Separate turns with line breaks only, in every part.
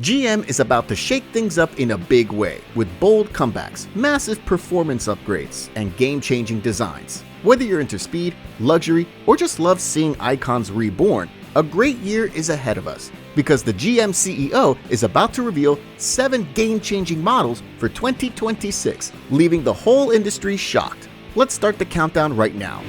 GM is about to shake things up in a big way with bold comebacks, massive performance upgrades, and game-changing designs. Whether you're into speed, luxury, or just love seeing icons reborn, a great year is ahead of us because the GM CEO is about to reveal 7 game-changing models for 2026, leaving the whole industry shocked. Let's start the countdown right now.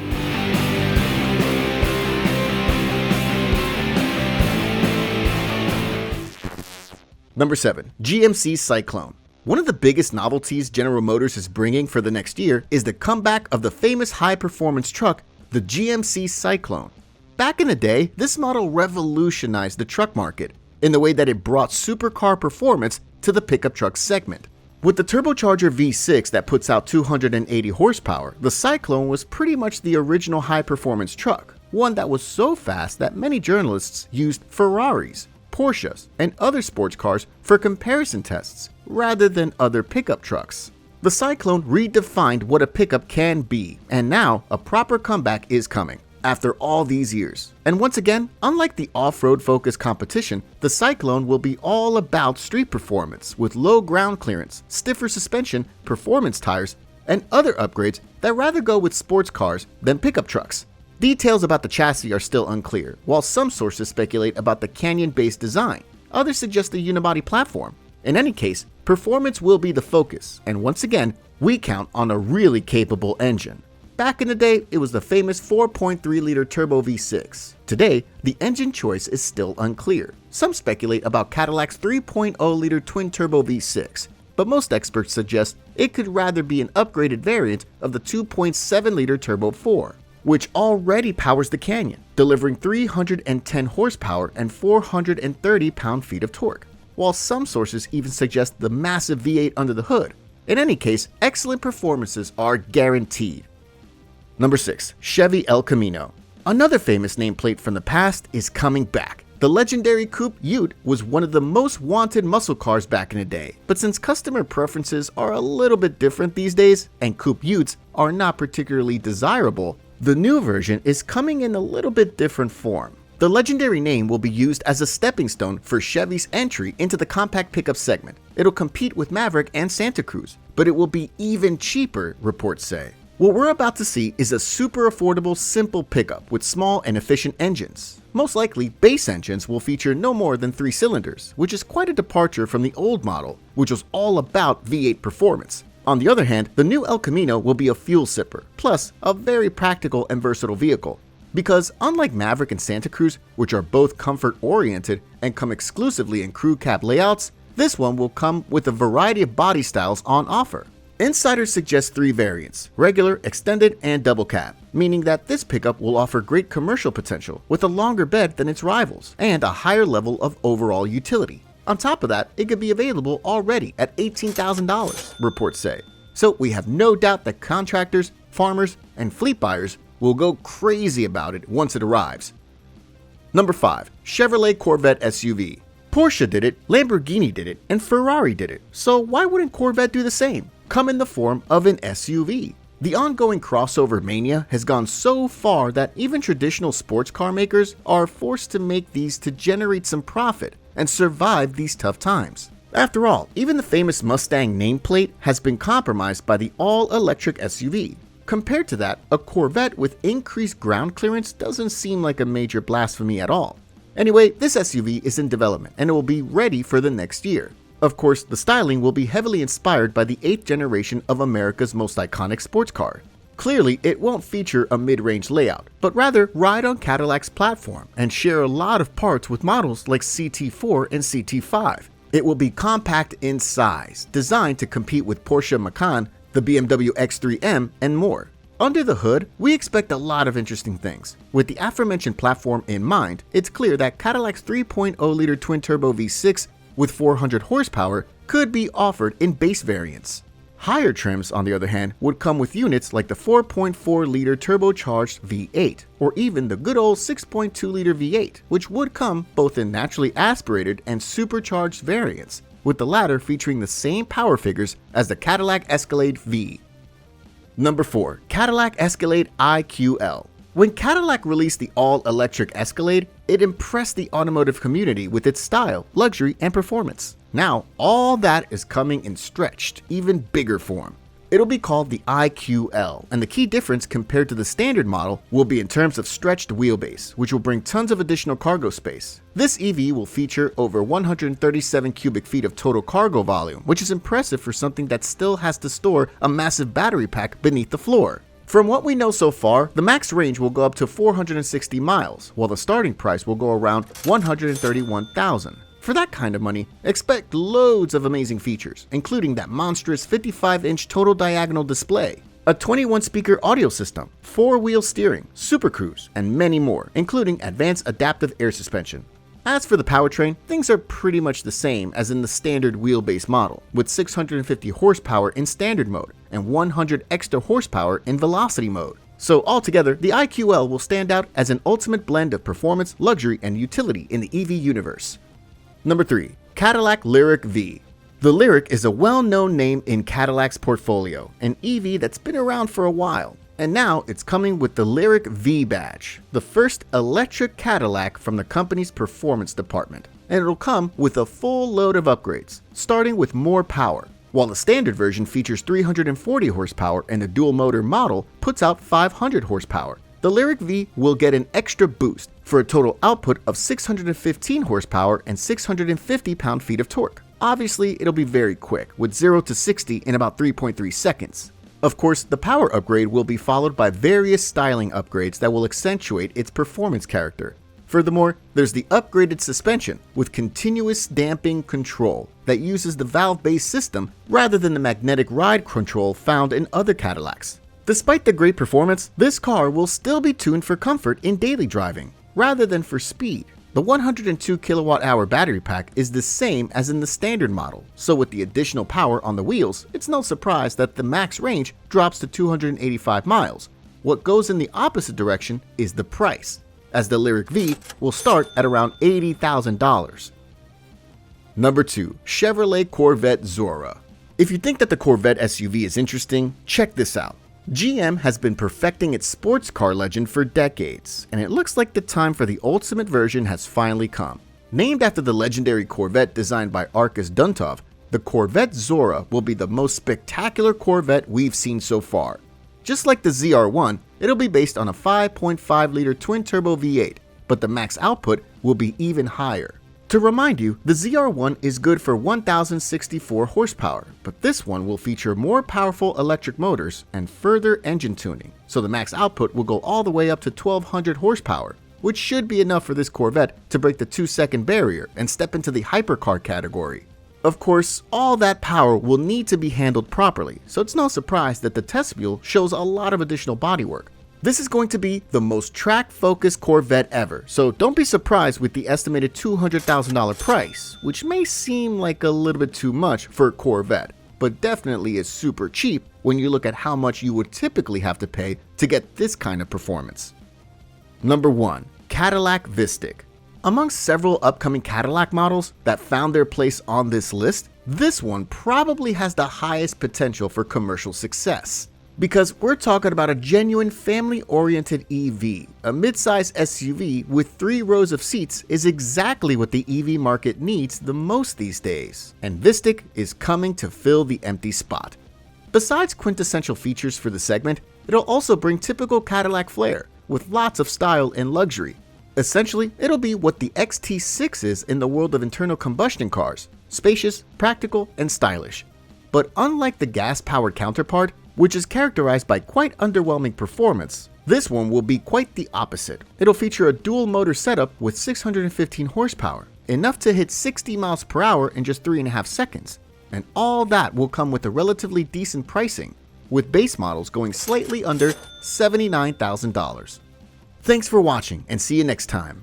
Number 7. GMC Syclone. One of the biggest novelties General Motors is bringing for the next year is the comeback of the famous high-performance truck, the GMC Syclone. Back in the day, this model revolutionized the truck market in the way that it brought supercar performance to the pickup truck segment. With the turbocharger V6 that puts out 280 horsepower, the Syclone was pretty much the original high-performance truck, one that was so fast that many journalists used Ferraris, Porsches, and other sports cars for comparison tests, rather than other pickup trucks. The Syclone redefined what a pickup can be, and now a proper comeback is coming, after all these years. And once again, unlike the off-road focused competition, the Syclone will be all about street performance with low ground clearance, stiffer suspension, performance tires, and other upgrades that rather go with sports cars than pickup trucks. Details about the chassis are still unclear, while some sources speculate about the canyon-based design. Others suggest a unibody platform. In any case, performance will be the focus, and once again, we count on a really capable engine. Back in the day, it was the famous 4.3-liter turbo V6. Today, the engine choice is still unclear. Some speculate about Cadillac's 3.0-liter twin-turbo V6, but most experts suggest it could rather be an upgraded variant of the 2.7-liter Turbo 4. Which already powers the Canyon, delivering 310 horsepower and 430 pound-feet of torque, while some sources even suggest the massive V8 under the hood. In any case, excellent performances are guaranteed. Number 6. Chevy El Camino. Another famous nameplate from the past is coming back. The legendary Coupe Ute was one of the most wanted muscle cars back in the day, but since customer preferences are a little bit different these days, and Coupe Utes are not particularly desirable, the new version is coming in a little bit different form. The legendary name will be used as a stepping stone for Chevy's entry into the compact pickup segment. It'll compete with Maverick and Santa Cruz, but it will be even cheaper, reports say. What we're about to see is a super affordable, simple pickup with small and efficient engines. Most likely, base engines will feature no more than 3 cylinders, which is quite a departure from the old model, which was all about V8 performance. On the other hand, the new El Camino will be a fuel sipper, plus a very practical and versatile vehicle. Because unlike Maverick and Santa Cruz, which are both comfort-oriented and come exclusively in crew cab layouts, this one will come with a variety of body styles on offer. Insiders suggest 3 variants: regular, extended, and double cab, meaning that this pickup will offer great commercial potential with a longer bed than its rivals and a higher level of overall utility. On top of that, it could be available already at $18,000, reports say. So we have no doubt that contractors, farmers, and fleet buyers will go crazy about it once it arrives. Number 5. Chevrolet Corvette SUV. Porsche did it, Lamborghini did it, and Ferrari did it. So why wouldn't Corvette do the same? Come in the form of an SUV. The ongoing crossover mania has gone so far that even traditional sports car makers are forced to make these to generate some profit and survive these tough times. After all, even the famous Mustang nameplate has been compromised by the all-electric SUV. Compared to that, a Corvette with increased ground clearance doesn't seem like a major blasphemy at all. Anyway, this SUV is in development and it will be ready for the next year. Of course, the styling will be heavily inspired by the 8th generation of America's most iconic sports car. Clearly, it won't feature a mid-range layout, but rather ride on Cadillac's platform and share a lot of parts with models like CT4 and CT5. It will be compact in size, designed to compete with Porsche Macan, the BMW X3M, and more. Under the hood, we expect a lot of interesting things. With the aforementioned platform in mind, it's clear that Cadillac's 3.0-liter twin-turbo V6 with 400 horsepower could be offered in base variants. Higher trims, on the other hand, would come with units like the 4.4-liter turbocharged V8, or even the good old 6.2-liter V8, which would come both in naturally aspirated and supercharged variants, with the latter featuring the same power figures as the Cadillac Escalade V. Number 4. Cadillac Escalade IQL. When Cadillac released the all-electric Escalade, it impressed the automotive community with its style, luxury, and performance. Now, all that is coming in stretched, even bigger form. It'll be called the IQL, and the key difference compared to the standard model will be in terms of stretched wheelbase, which will bring tons of additional cargo space. This EV will feature over 137 cubic feet of total cargo volume, which is impressive for something that still has to store a massive battery pack beneath the floor. From what we know so far, the max range will go up to 460 miles, while the starting price will go around $131,000. For that kind of money, expect loads of amazing features, including that monstrous 55-inch total diagonal display, a 21-speaker audio system, 4-wheel steering, Super Cruise, and many more, including advanced adaptive air suspension. As for the powertrain, things are pretty much the same as in the standard wheelbase model, with 650 horsepower in standard mode and 100 extra horsepower in velocity mode. So altogether, the IQL will stand out as an ultimate blend of performance, luxury, and utility in the EV universe. Number 3. Cadillac Lyriq V. The Lyriq is a well-known name in Cadillac's portfolio, an EV that's been around for a while. And now it's coming with the Lyriq V badge, the first electric Cadillac from the company's performance department. And it'll come with a full load of upgrades, starting with more power. While the standard version features 340 horsepower and the dual motor model puts out 500 horsepower, the Lyriq V will get an extra boost for a total output of 615 horsepower and 650 pound-feet of torque. Obviously, it'll be very quick, with 0 to 60 in about 3.3 seconds. Of course, the power upgrade will be followed by various styling upgrades that will accentuate its performance character. Furthermore, there's the upgraded suspension with continuous damping control that uses the valve-based system rather than the magnetic ride control found in other Cadillacs. Despite the great performance, this car will still be tuned for comfort in daily driving, rather than for speed. The 102 kilowatt-hour battery pack is the same as in the standard model, so with the additional power on the wheels, it's no surprise that the max range drops to 285 miles. What goes in the opposite direction is the price, as the Lyriq V will start at around $80,000. Number 2. Chevrolet Corvette Zora. If you think that the Corvette SUV is interesting, check this out. GM has been perfecting its sports car legend for decades, and it looks like the time for the ultimate version has finally come. Named after the legendary Corvette designed by Arkus Duntov, the Corvette Zora will be the most spectacular Corvette we've seen so far. Just like the ZR1, it'll be based on a 5.5-liter twin-turbo V8, but the max output will be even higher. To remind you, the ZR1 is good for 1,064 horsepower, but this one will feature more powerful electric motors and further engine tuning, so the max output will go all the way up to 1,200 horsepower, which should be enough for this Corvette to break the 2-second barrier and step into the hypercar category. Of course, all that power will need to be handled properly, so it's no surprise that the test mule shows a lot of additional bodywork. This is going to be the most track-focused Corvette ever, so don't be surprised with the estimated $200,000 price, which may seem like a little bit too much for a Corvette, but definitely is super cheap when you look at how much you would typically have to pay to get this kind of performance. Number 1. Cadillac Vistic. Amongst several upcoming Cadillac models that found their place on this list, this one probably has the highest potential for commercial success. Because we're talking about a genuine family-oriented EV. A midsize SUV with 3 rows of seats is exactly what the EV market needs the most these days, and Vistic is coming to fill the empty spot. Besides quintessential features for the segment, it'll also bring typical Cadillac flair, with lots of style and luxury. Essentially, it'll be what the XT6 is in the world of internal combustion cars, spacious, practical, and stylish. But unlike the gas-powered counterpart, which is characterized by quite underwhelming performance, this one will be quite the opposite. It'll feature a dual motor setup with 615 horsepower, enough to hit 60 miles per hour in just 3.5 seconds. And all that will come with a relatively decent pricing, with base models going slightly under $79,000. Thanks for watching, and see you next time.